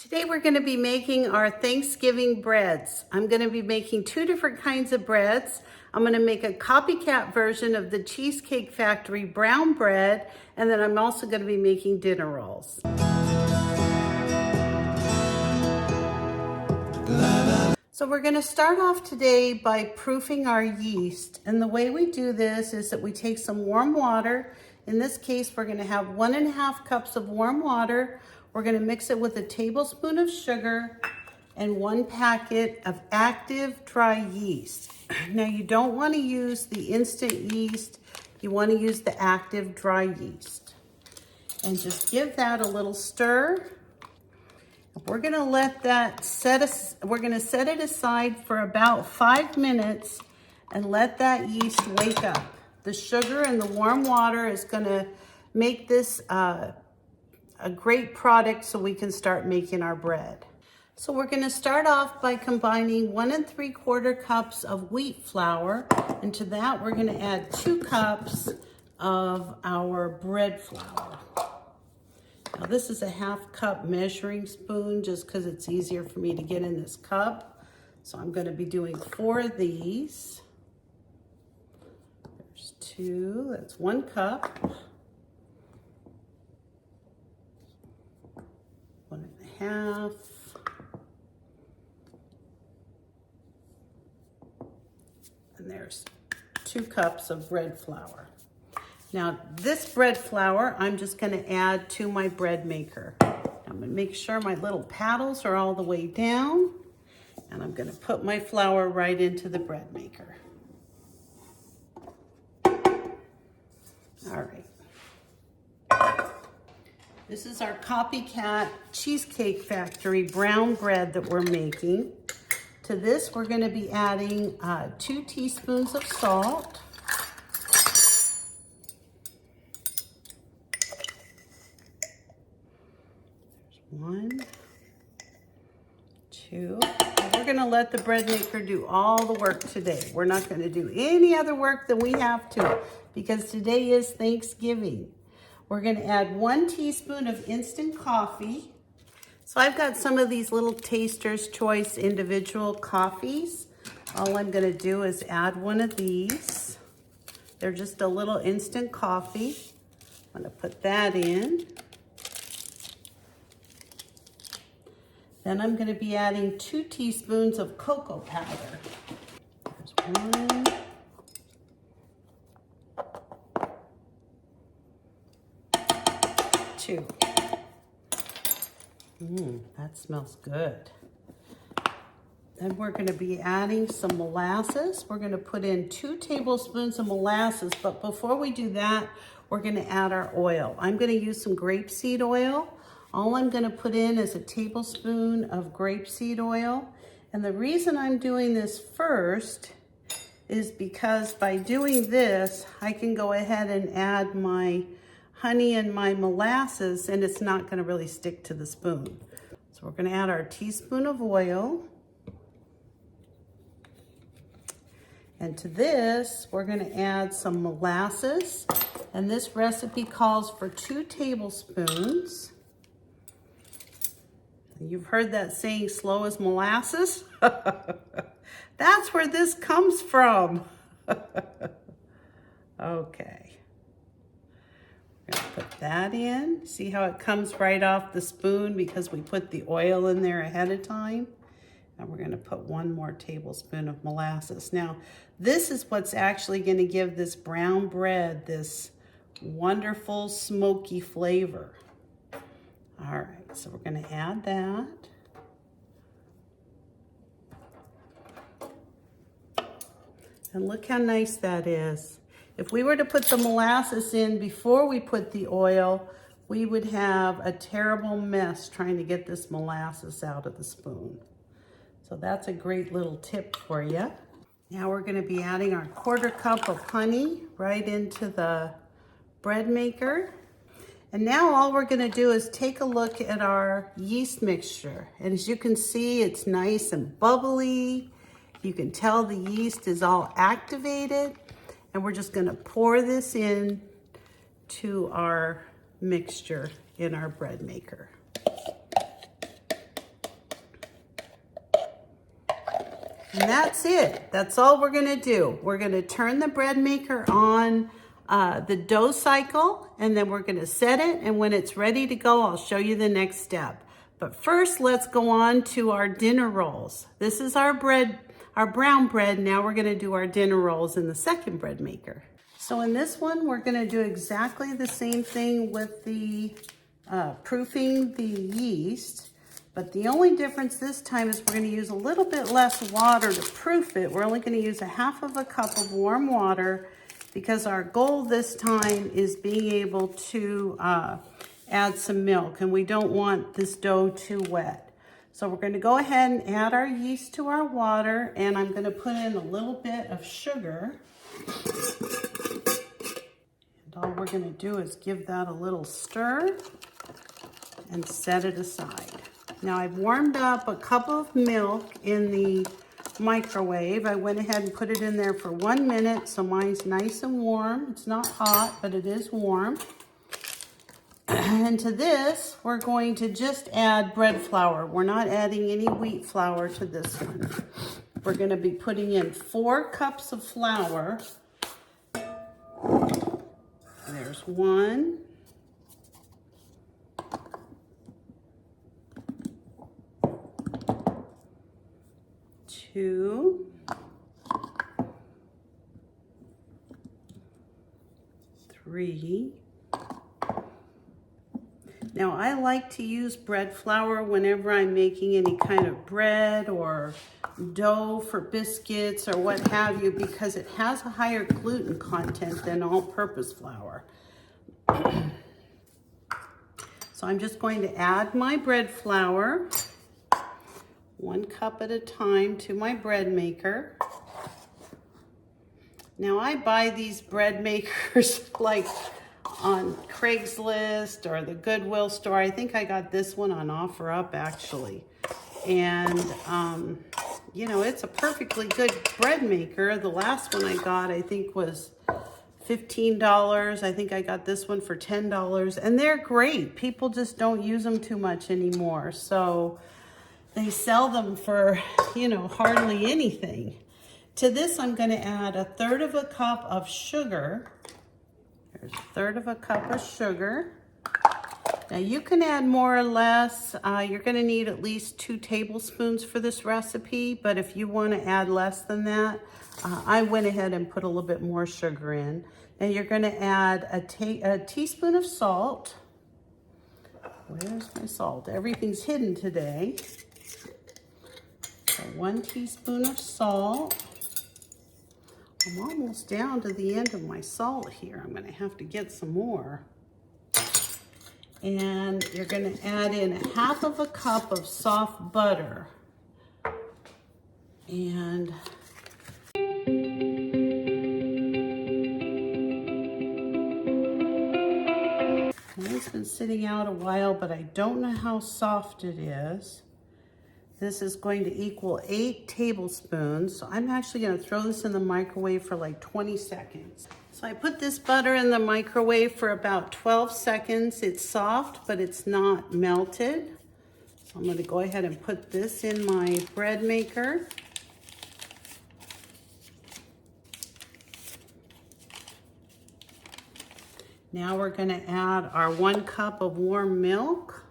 Today we're going to be making our Thanksgiving breads. I'm going to be making two different kinds of breads. I'm going to make a copycat version of the Cheesecake Factory brown bread, and then I'm also going to be making dinner rolls. So we're going to start off today by proofing our yeast. And the way we do this is that we take some warm water. In this case, we're going to have 1.5 cups of warm water. We're going to mix it with a tablespoon of sugar and 1 packet of active dry yeast. Now you don't want to use the instant yeast. You want to use the active dry yeast. And just give that a little stir. We're going to let that set it aside for about 5 minutes and let that yeast wake up. The sugar and the warm water is going to make this a great product so we can start making our bread. So we're going to start off by combining 1 3/4 cups of wheat flour. And to that, we're going to add 2 cups of our bread flour. Now this is a 1/2 cup measuring spoon just because it's easier for me to get in this cup. So I'm going to be doing 4 of these. There's 2, that's 1 cup. 1.5. And there's 2 cups of bread flour. Now this bread flour, I'm just going to add to my bread maker. I'm going to make sure my little paddles are all the way down, and I'm going to put my flour right into the bread maker. All right. This is our COPYCAT Cheesecake Factory brown bread that we're making. To this, we're going to be adding 2 teaspoons of salt. There's 1, 2. And we're going to let the bread maker do all the work today. We're not going to do any other work than we have to because today is Thanksgiving. We're going to add 1 teaspoon of instant coffee. So I've got some of these little Taster's Choice individual coffees. All I'm going to do is add 1 of these. They're just a little instant coffee. I'm going to put that in. Then I'm going to be adding 2 teaspoons of cocoa powder. There's 1. 2. That smells good. Then we're going to be adding some molasses. We're going to put in 2 tablespoons of molasses, but before we do that, we're going to add our oil. I'm going to use some grapeseed oil. All I'm going to put in is a tablespoon of grapeseed oil. And the reason I'm doing this first is because by doing this, I can go ahead and add my honey and my molasses, and it's not going to really stick to the spoon. So we're going to add our teaspoon of oil. And to this, we're going to add some molasses. And this recipe calls for 2 tablespoons. You've heard that saying, slow as molasses? That's where this comes from. Okay. We're going to put that in. See how it comes right off the spoon because we put the oil in there ahead of time? And we're going to put 1 more tablespoon of molasses. Now, this is what's actually going to give this brown bread this wonderful smoky flavor. All right, so we're going to add that. And look how nice that is. If we were to put the molasses in before we put the oil, we would have a terrible mess trying to get this molasses out of the spoon. So that's a great little tip for you. Now we're going to be adding our 1/4 cup of honey right into the bread maker. And now all we're going to do is take a look at our yeast mixture. And as you can see, it's nice and bubbly. You can tell the yeast is all activated. And we're just going to pour this in to our mixture in our bread maker. And that's it. That's all we're gonna do. We're gonna turn the bread maker on the dough cycle, and then we're gonna set it, and when it's ready to go, I'll show you the next step. But first, let's go on to our dinner rolls. This is our bread, our brown bread. Now we're gonna do our dinner rolls in the second bread maker. So in this one, we're gonna do exactly the same thing with the proofing the yeast, but the only difference this time is we're gonna use a little bit less water to proof it. We're only gonna use 1/2 cup of warm water because our goal this time is being able to add some milk, and we don't want this dough too wet. So we're gonna go ahead and add our yeast to our water, and I'm gonna put in a little bit of sugar. And all we're gonna do is give that a little stir and set it aside. Now I've warmed up a cup of milk in the microwave. I went ahead and put it in there for 1 minute, so mine's nice and warm. It's not hot, but it is warm. And to this, we're going to just add bread flour. We're not adding any wheat flour to this one. We're gonna be putting in 4 cups of flour. There's 1. 2. 3. Now I like to use bread flour whenever I'm making any kind of bread or dough for biscuits or what have you, because it has a higher gluten content than all-purpose flour. So I'm just going to add my bread flour 1 cup at a time to my bread maker. Now I buy these bread makers like on Craigslist or the Goodwill store. I think I got this one on OfferUp actually. And you know, it's a perfectly good bread maker. The last one I got, I think, was $15. I think I got this one for $10, and they're great. People just don't use them too much anymore. So they sell them for, you know, hardly anything. To this, I'm going to add 1/3 cup of sugar. There's 1/3 cup of sugar. Now you can add more or less. You're going to need at least 2 tablespoons for this recipe, but if you want to add less than that, I went ahead and put a little bit more sugar in. And you're going to add a teaspoon of salt. Where's my salt? Everything's hidden today. So 1 teaspoon of salt. I'm almost down to the end of my salt here. I'm going to have to get some more. And you're going to add in 1/2 cup of soft butter. And it's been sitting out a while, but I don't know how soft it is. This is going to equal 8 tablespoons. So I'm actually going to throw this in the microwave for like 20 seconds. So I put this butter in the microwave for about 12 seconds. It's soft, but it's not melted. So I'm going to go ahead and put this in my bread maker. Now we're going to add our 1 cup of warm milk.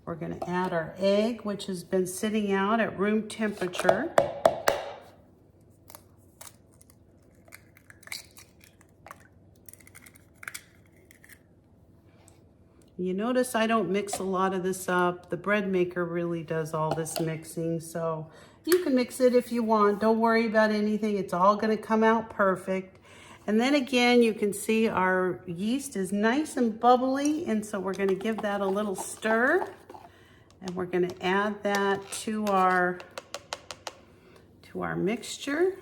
We're going to add our egg, which has been sitting out at room temperature. You notice I don't mix a lot of this up. The bread maker really does all this mixing, so you can mix it if you want. Don't worry about anything. It's all going to come out perfect. And then again, you can see our yeast is nice and bubbly, and so we're going to give that a little stir. And we're going to add that to our mixture.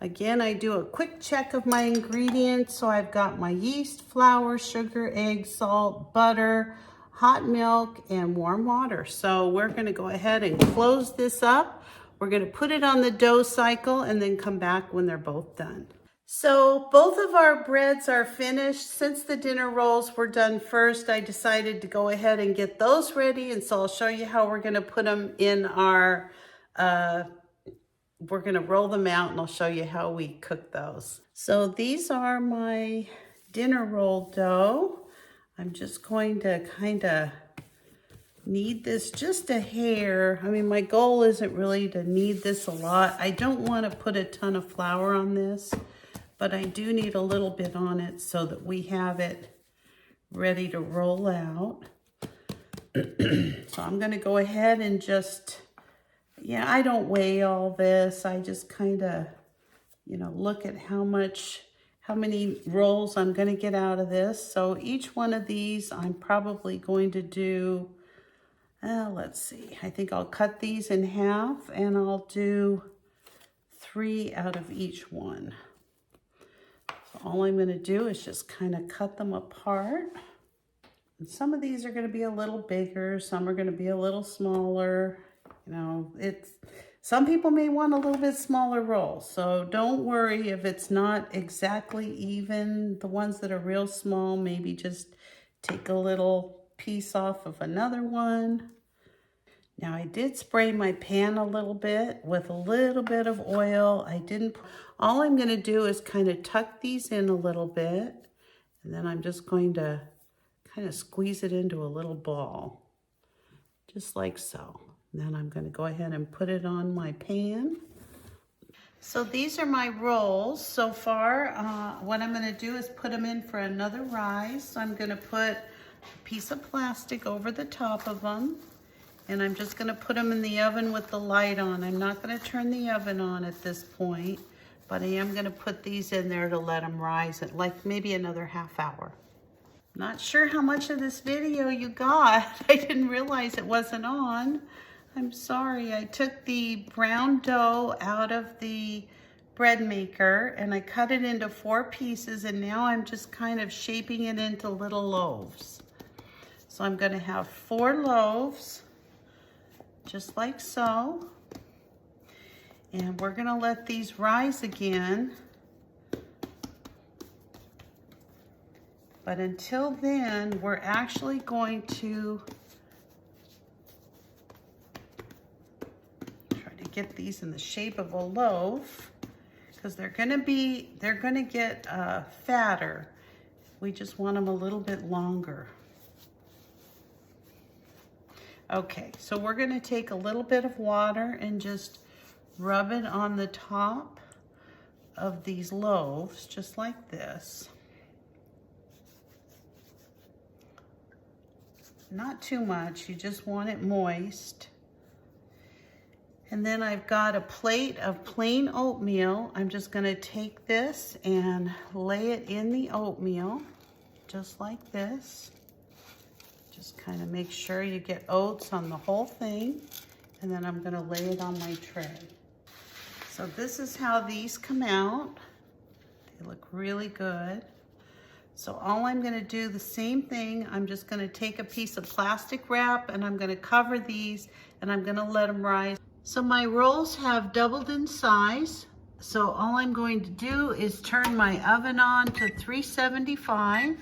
Again, I do a quick check of my ingredients. So I've got my yeast, flour, sugar, egg, salt, butter, hot milk, and warm water. So we're going to go ahead and close this up. We're going to put it on the dough cycle and then come back when they're both done. So both of our breads are finished. Since the dinner rolls were done first, I decided to go ahead and get those ready. And so I'll show you how we're gonna put them in our, we're gonna roll them out and I'll show you how we cook those. So these are my dinner roll dough. I'm just going to kind of knead this just a hair. I mean, my goal isn't really to knead this a lot. I don't want to put a ton of flour on this, but I do need a little bit on it so that we have it ready to roll out. So I'm going to go ahead and just, yeah, I don't weigh all this. I just kind of, you know, look at how many rolls I'm going to get out of this. So each one of these I'm probably going to do, let's see, I think I'll cut these in half and I'll do 3 out of each one. So all I'm going to do is just kind of cut them apart. And some of these are going to be a little bigger, some are going to be a little smaller. You know, some people may want a little bit smaller rolls, so don't worry if it's not exactly even. The ones that are real small, maybe just take a little piece off of another one. Now I did spray my pan a little bit with a little bit of oil. All I'm going to do is kind of tuck these in a little bit, and then I'm just going to kind of squeeze it into a little ball, just like so. And then I'm going to go ahead and put it on my pan. So these are my rolls so far. What I'm going to do is put them in for another rise. So I'm going to put a piece of plastic over the top of them. And I'm just going to put them in the oven with the light on. I'm not going to turn the oven on at this point, but I am going to put these in there to let them rise at like maybe another half hour. Not sure how much of this video you got. I didn't realize it wasn't on. I'm sorry. I took the brown dough out of the bread maker and I cut it into 4 pieces, and now I'm just kind of shaping it into little loaves. So I'm going to have 4 loaves, just like so. And we're going to let these rise again. But until then, we're actually going to try to get these in the shape of a loaf, because they're going to get fatter. We just want them a little bit longer. Okay, so we're going to take a little bit of water and just rub it on the top of these loaves, just like this. Not too much, you just want it moist. And then I've got a plate of plain oatmeal. I'm just going to take this and lay it in the oatmeal, just like this. Just kind of make sure you get oats on the whole thing, and then I'm going to lay it on my tray. So this is how these come out. They look really good. So all I'm going to do, the same thing, I'm just going to take a piece of plastic wrap and I'm going to cover these and I'm going to let them rise. So my rolls have doubled in size. So all I'm going to do is turn my oven on to 375.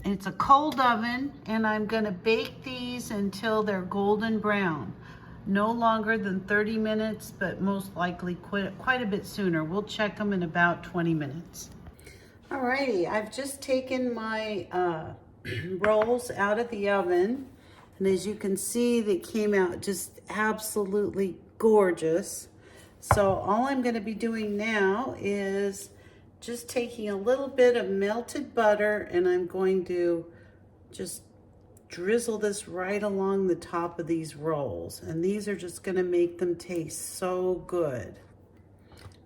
It's a cold oven, and I'm going to bake these until they're golden brown. No longer than 30 minutes, but most likely quite a bit sooner. We'll check them in about 20 minutes. Alrighty, I've just taken my rolls out of the oven, and as you can see, they came out just absolutely gorgeous. So all I'm going to be doing now is just taking a little bit of melted butter, and I'm going to just drizzle this right along the top of these rolls, and these are just going to make them taste so good.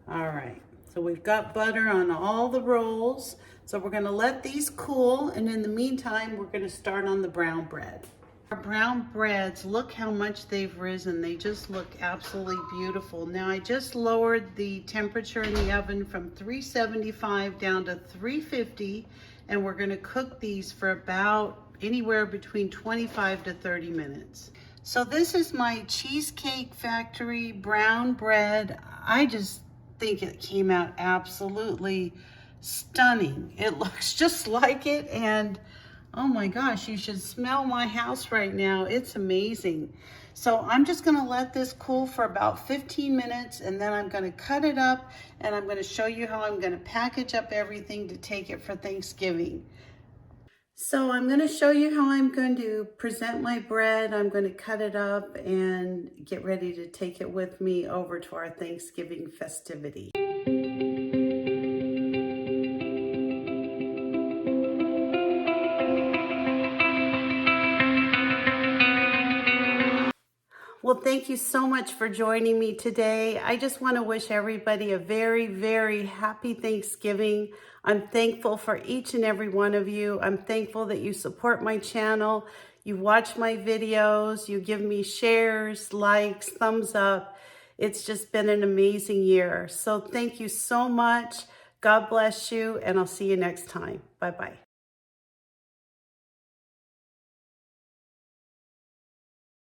All right, so we've got butter on all the rolls, so we're going to let these cool, and in the meantime we're going to start on the brown bread. Our brown breads, look how much they've risen. They just look absolutely beautiful. Now I just lowered the temperature in the oven from 375 down to 350, and we're going to cook these for about anywhere between 25 to 30 minutes. So this is my Cheesecake Factory brown bread. think it came out absolutely stunning. It looks just like it, and oh my gosh, you should smell my house right now. It's amazing. So I'm just gonna let this cool for about 15 minutes, and then I'm gonna cut it up, and I'm gonna show you how I'm gonna package up everything to take it for Thanksgiving. So I'm gonna show you how I'm going to present my bread. I'm gonna cut it up and get ready to take it with me over to our Thanksgiving festivity. Well, thank you so much for joining me today. I just want to wish everybody a very, very happy Thanksgiving. I'm thankful for each and every one of you. I'm thankful that you support my channel, you watch my videos, you give me shares, likes, thumbs up. It's just been an amazing year. So thank you so much. God bless you, and I'll see you next time. Bye-bye.